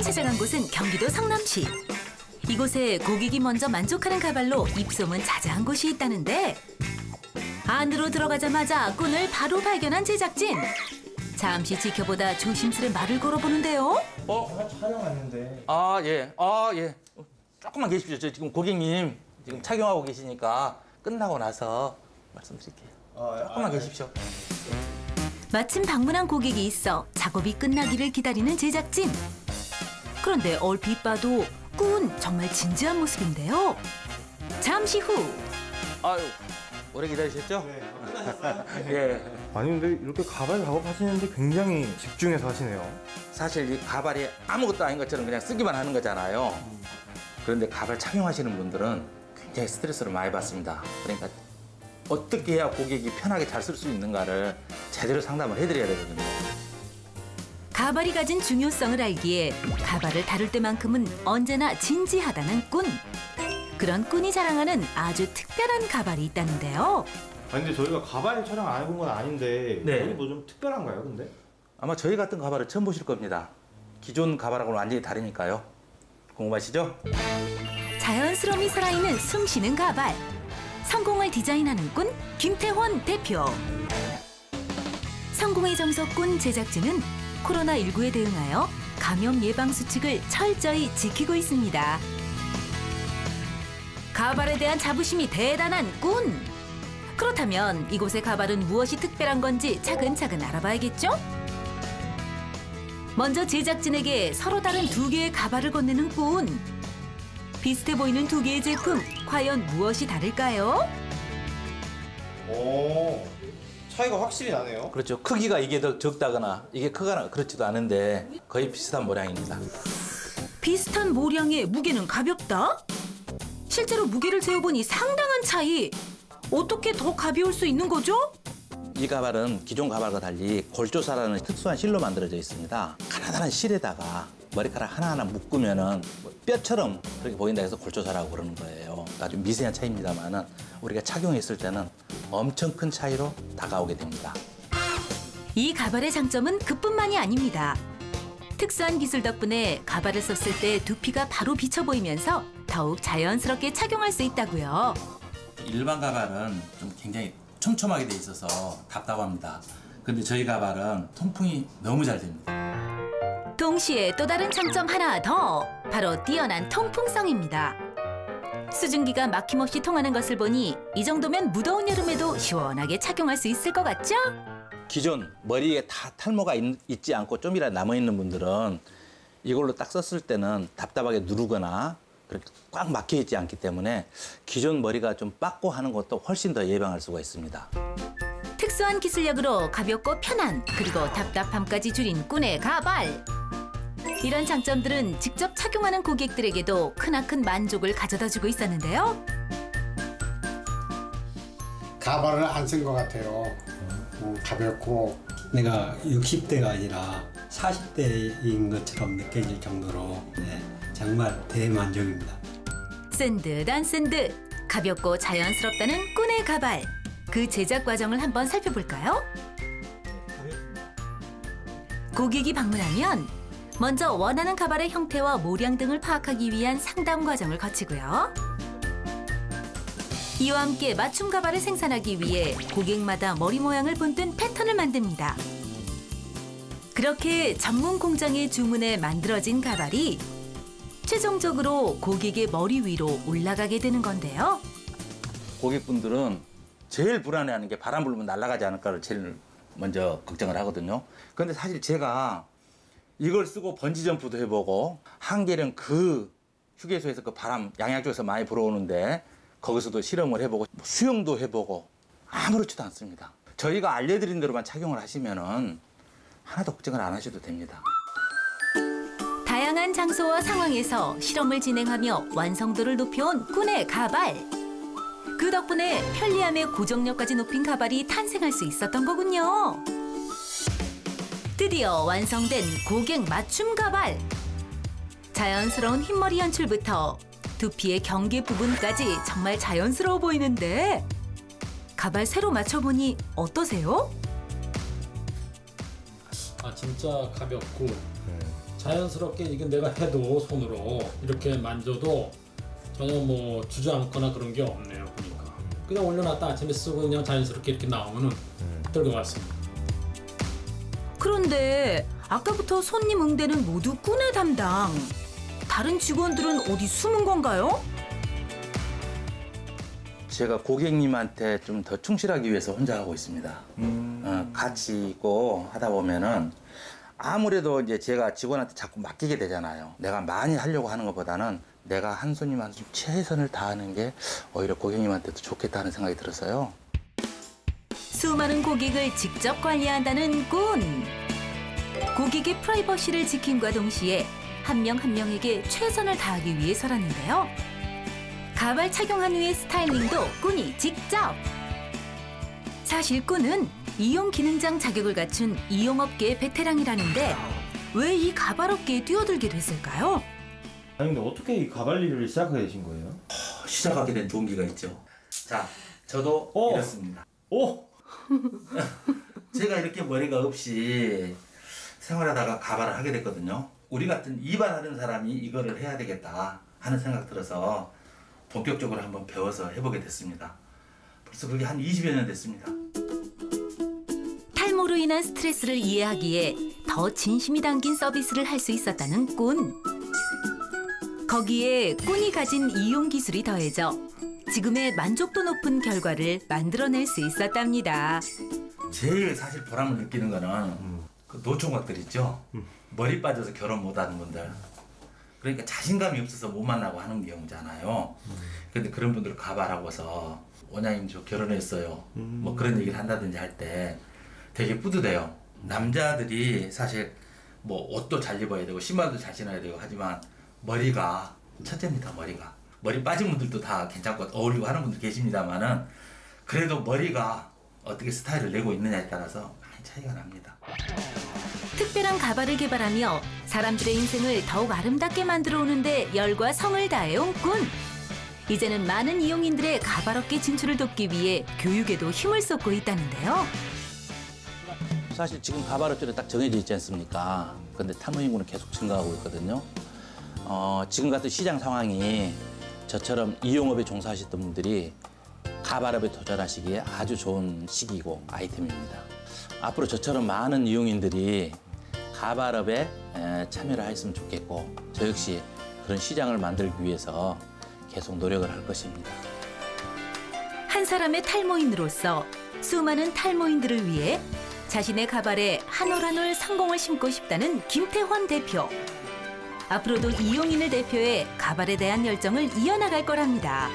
찾아간 곳은 경기도 성남시. 이곳에 고객이 먼저 만족하는 가발로 입소문 자자한 곳이 있다는데 안으로 들어가자마자 꾼을 바로 발견한 제작진. 잠시 지켜보다 조심스레 말을 걸어보는데요. 촬영 왔는데. 예. 조금만 계십시오. 저 지금 고객님 지금 착용하고 계시니까 끝나고 나서 말씀드릴게요. 조금만 계십시오. 마침 방문한 고객이 있어 작업이 끝나기를 기다리는 제작진. 그런데 얼핏 봐도 꾼 정말 진지한 모습인데요. 잠시 후. 아유, 오래 기다리셨죠? 네, 끝나셨어요? 예. 아니 근데 이렇게 가발 작업하시는데 굉장히 집중해서 하시네요. 사실 이 가발이 아무것도 아닌 것처럼 그냥 쓰기만 하는 거잖아요. 그런데 가발 착용하시는 분들은 굉장히 스트레스를 많이 받습니다. 그러니까 어떻게 해야 고객이 편하게 잘 쓸 수 있는가를 제대로 상담을 해드려야 되거든요. 가발이 가진 중요성을 알기에 가발을 다룰 때만큼은 언제나 진지하다는 꾼. 그런 꾼이 자랑하는 아주 특별한 가발이 있다는데요. 아니 근데 저희가 가발 촬영 안 해본 건 아닌데 네. 여기 뭐 좀 특별한가요 근데? 아마 저희 같은 가발을 처음 보실 겁니다. 기존 가발하고는 완전히 다르니까요. 궁금하시죠? 자연스러움이 살아있는 숨쉬는 가발. 성공을 디자인하는 꾼 김태원 대표. 성공의 정석 꾼 제작진은 코로나19에 대응하여 감염 예방 수칙을 철저히 지키고 있습니다. 가발에 대한 자부심이 대단한 꾼. 그렇다면 이곳의 가발은 무엇이 특별한 건지 차근차근 알아봐야겠죠? 먼저 제작진에게 서로 다른 두 개의 가발을 건네는 꾼. 비슷해 보이는 두 개의 제품, 과연 무엇이 다를까요? 오, 차이가 확실히 나네요. 그렇죠. 크기가 이게 더 적다거나 이게 크거나 그렇지도 않은데 거의 비슷한 모양입니다. 비슷한 모량의 무게는 가볍다? 실제로 무게를 재어보니 상당한 차이. 어떻게 더 가벼울 수 있는 거죠? 이 가발은 기존 가발과 달리 골조사라는 특수한 실로 만들어져 있습니다. 가나다란 실에다가 머리카락 하나하나 묶으면은 뼈처럼 그렇게 보인다 해서 골조사라고 그러는 거예요. 아주 미세한 차이입니다만은 우리가 착용했을 때는 엄청 큰 차이로 다가오게 됩니다. 이 가발의 장점은 그뿐만이 아닙니다. 특수한 기술 덕분에 가발을 썼을 때 두피가 바로 비쳐 보이면서 더욱 자연스럽게 착용할 수 있다고요. 일반 가발은 좀 굉장히 촘촘하게 돼 있어서 답답합니다. 근데 저희 가발은 통풍이 너무 잘 됩니다. 동시에 또 다른 장점 하나 더, 바로 뛰어난 통풍성입니다. 수증기가 막힘없이 통하는 것을 보니 이 정도면 무더운 여름에도 시원하게 착용할 수 있을 것 같죠? 기존 머리에 다 탈모가 있지 않고 좀이라도 남아있는 분들은 이걸로 딱 썼을 때는 답답하게 누르거나 그렇게 꽉 막혀 있지 않기 때문에 기존 머리가 좀 빡고 하는 것도 훨씬 더 예방할 수가 있습니다. 특수한 기술력으로 가볍고 편한, 그리고 답답함까지 줄인 꾼의 가발. 이런 장점들은 직접 착용하는 고객들에게도 크나큰 만족을 가져다주고 있었는데요. 가발을 안 쓴 것 같아요. 가볍고. 내가 60대가 아니라 40대인 것처럼 느껴질 정도로 정말 대만족입니다. 쓴 듯 안 쓴 듯 가볍고 자연스럽다는 꾼의 가발. 그 제작 과정을 한번 살펴볼까요? 고객이 방문하면 먼저 원하는 가발의 형태와 모량 등을 파악하기 위한 상담 과정을 거치고요. 이와 함께 맞춤 가발을 생산하기 위해 고객마다 머리 모양을 본뜬 패턴을 만듭니다. 그렇게 전문 공장의 주문에 만들어진 가발이 최종적으로 고객의 머리 위로 올라가게 되는 건데요. 고객분들은 제일 불안해하는 게 바람 불면 날아가지 않을까를 제일 먼저 걱정을 하거든요. 그런데 사실 제가 이걸 쓰고 번지점프도 해보고 한계령 그 휴게소에서 그 바람 양양 쪽에서 많이 불어오는데 거기서도 실험을 해보고 수영도 해보고 아무렇지도 않습니다. 저희가 알려드린 대로만 착용을 하시면은 하나도 걱정을 안 하셔도 됩니다. 다양한 장소와 상황에서 실험을 진행하며 완성도를 높여온 꾼의 가발. 그 덕분에 편리함의 고정력까지 높인 가발이 탄생할 수 있었던 거군요. 드디어 완성된 고객 맞춤 가발. 자연스러운 흰머리 연출부터 두피의 경계 부분까지 정말 자연스러워 보이는데 가발 새로 맞춰보니 어떠세요? 진짜 가볍고 자연스럽게 이게 내가 해도 손으로 이렇게 만져도 전혀 뭐 주저앉거나 그런 게 없네요. 보니까 그냥 올려놨다 아침에 쓰고 그냥 자연스럽게 이렇게 나오면은 들고 왔습니다. 그런데 아까부터 손님 응대는 모두 꾼의 담당. 다른 직원들은 어디 숨은 건가요? 제가 고객님한테 좀 더 충실하기 위해서 혼자 하고 있습니다. 같이 있고 하다 보면은 아무래도 이제 제가 직원한테 자꾸 맡기게 되잖아요. 내가 많이 하려고 하는 것보다는 내가 한 손님한테 좀 최선을 다하는 게 오히려 고객님한테도 좋겠다는 생각이 들어서요. 수많은 고객을 직접 관리한다는 꾼. 고객의 프라이버시를 지킴과 동시에 한 명 한 명에게 최선을 다하기 위해서라는데요. 가발 착용한 후의 스타일링도 꾼이 직접. 사실 꾼은 이용 기능장 자격을 갖춘 이용업계의 베테랑이라는데 왜 이 가발업계에 뛰어들게 됐을까요? 아니 근데 어떻게 이 가발 일을 시작하게 되신 거예요? 시작하게 된 동기가 있죠. 자, 저도 이렇습니다. 오! 제가 이렇게 머리가 없이 생활하다가 가발을 하게 됐거든요. 우리 같은 이발하는 사람이 이거를 해야 되겠다 하는 생각 들어서 본격적으로 한번 배워서 해보게 됐습니다. 벌써 그게 한 20여 년 됐습니다. 탈모로 인한 스트레스를 이해하기에 더 진심이 담긴 서비스를 할 수 있었다는 꾼. 거기에 꾼이 가진 이용 기술이 더해져 지금의 만족도 높은 결과를 만들어낼 수 있었답니다. 제일 사실 보람을 느끼는 거는 그 노총각들 있죠. 머리 빠져서 결혼 못하는 분들. 그러니까 자신감이 없어서 못 만나고 하는 경우잖아요. 근데 그런 분들 가발하고서 원장님 저 결혼했어요. 뭐 그런 얘기를 한다든지 할 때 되게 뿌듯해요. 남자들이 사실 뭐 옷도 잘 입어야 되고 신발도 잘 신어야 되고 하지만 머리가 첫째입니다. 머리 빠진 분들도 다 괜찮고 어울리고 하는 분들 계십니다만은 그래도 머리가 어떻게 스타일을 내고 있느냐에 따라서 많이 차이가 납니다. 특별한 가발을 개발하며 사람들의 인생을 더욱 아름답게 만들어 오는데 열과 성을 다해온 꾼. 이제는 많은 이용인들의 가발업계 진출을 돕기 위해 교육에도 힘을 쏟고 있다는데요. 사실 지금 가발업체는 딱 정해져 있지 않습니까? 근데 탈모 인구는 계속 증가하고 있거든요. 지금 같은 시장 상황이 저처럼 이용업에 종사하셨던 분들이 가발업에 도전하시기에 아주 좋은 시기고 아이템입니다. 앞으로 저처럼 많은 이용인들이 가발업에 참여를 했으면 좋겠고 저 역시 그런 시장을 만들기 위해서 계속 노력을 할 것입니다. 한 사람의 탈모인으로서 수많은 탈모인들을 위해 자신의 가발에 한 올 한 올 성공을 심고 싶다는 김태환 대표. 앞으로도 이용인을 대표해 가발에 대한 열정을 이어나갈 거랍니다.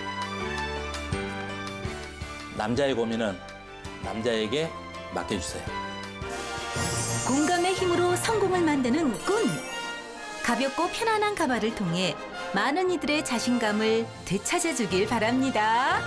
남자의 고민은 남자에게 맡겨주세요. 공감의 힘으로 성공을 만드는 꾼. 가볍고 편안한 가발을 통해 많은 이들의 자신감을 되찾아주길 바랍니다.